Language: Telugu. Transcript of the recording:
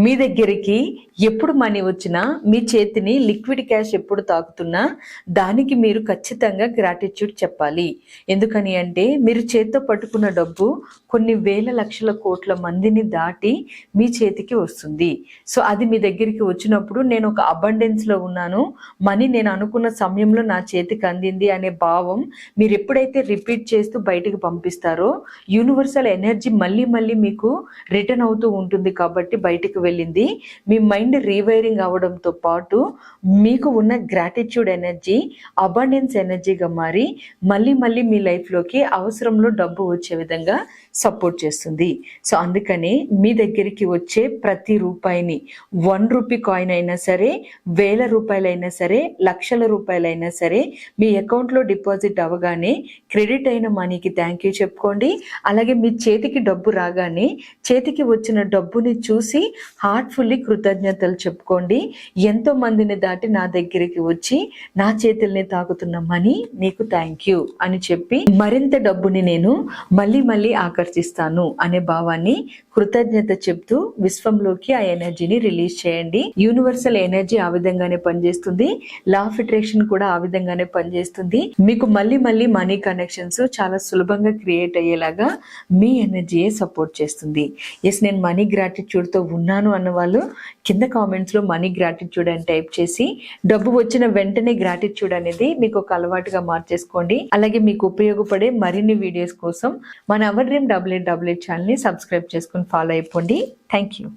మీ దగ్గరికి ఎప్పుడు మనీ వచ్చినా, మీ చేతిని లిక్విడ్ క్యాష్ ఎప్పుడు తాకుతున్నా దానికి మీరు ఖచ్చితంగా గ్రాటిట్యూడ్ చెప్పాలి. ఎందుకని అంటే మీరు చేత్తో పట్టుకున్న డబ్బు కొన్ని వేల లక్షల కోట్ల మందిని దాటి మీ చేతికి వస్తుంది. సో అది మీ దగ్గరికి వచ్చినప్పుడు నేను ఒక అబండెన్స్లో ఉన్నాను, మనీ నేను అనుకున్న సమయంలో నా చేతికి అందింది అనే భావం మీరు ఎప్పుడైతే రిపీట్ చేస్తూ బయటకు పంపిస్తారో యూనివర్సల్ ఎనర్జీ మళ్ళీ మళ్ళీ మీకు రిటర్న్ అవుతూ ఉంటుంది. కాబట్టి బయటకు వెళ్ళింది మీ మైండ్ రీవైరింగ్ అవడంతో పాటు మీకు ఉన్న గ్రాటిట్యూడ్ ఎనర్జీ అబండెన్స్ ఎనర్జీగా మారి మళ్ళీ మళ్ళీ మీ లైఫ్లోకి అవసరంలో డబ్బు వచ్చే విధంగా సపోర్ట్ చేస్తుంది. సో అందుకనే మీ దగ్గరికి వచ్చే ప్రతి రూపాయిని 1 రూపీ కాయిన్ అయినా సరే, వేల రూపాయలైనా సరే, లక్షల రూపాయలైనా సరే మీ అకౌంట్లో డిపాజిట్ అవ్వగానే క్రెడిట్ అయిన మనీకి థ్యాంక్ యూ చెప్పుకోండి. అలాగే మీ చేతికి డబ్బు రాగానే చేతికి వచ్చిన డబ్బుని చూసి హార్ట్ఫుల్లీ కృతజ్ఞతలు చెప్పుకోండి. ఎంతో మందిని దాటి నా దగ్గరికి వచ్చి నా చేతుల్ని తాకుతున్న మనీ నీకు థ్యాంక్ యూ అని చెప్పి మరింత డబ్బుని నేను మళ్ళీ మళ్ళీ ఆకర్షిస్తాను అనే భావాన్ని కృతజ్ఞత చెప్తూ విశ్వంలోకి ఆ ఎనర్జీని రిలీజ్ చేయండి. యూనివర్సల్ ఎనర్జీ ఆ విధంగానే పనిచేస్తుంది. లా ఆఫ్ అట్రాక్షన్ కూడా ఆ విధంగానే పనిచేస్తుంది. మీకు మళ్ళీ మళ్ళీ మనీ కనెక్షన్స్ చాలా సులభంగా క్రియేట్ అయ్యేలాగా మీ ఎనర్జీయే సపోర్ట్ చేస్తుంది. ఎస్, నేను మనీ గ్రాటిట్యూడ్తో ఉన్నాను అన్న వాళ్ళు కింద కామెంట్స్లో మనీ గ్రాటిట్యూడ్ అని టైప్ చేసి డబ్బు వచ్చిన వెంటనే గ్రాటిట్యూడ్ అనేది మీకు ఒక అలవాటుగా మార్చేసుకోండి. అలాగే మీకు ఉపయోగపడే మరిన్ని వీడియోస్ కోసం మన అవర్ డ్రీమ్ 8888 ఛానల్ని సబ్స్క్రైబ్ చేసుకుని ఫాలో అయిపోండి. Thank you.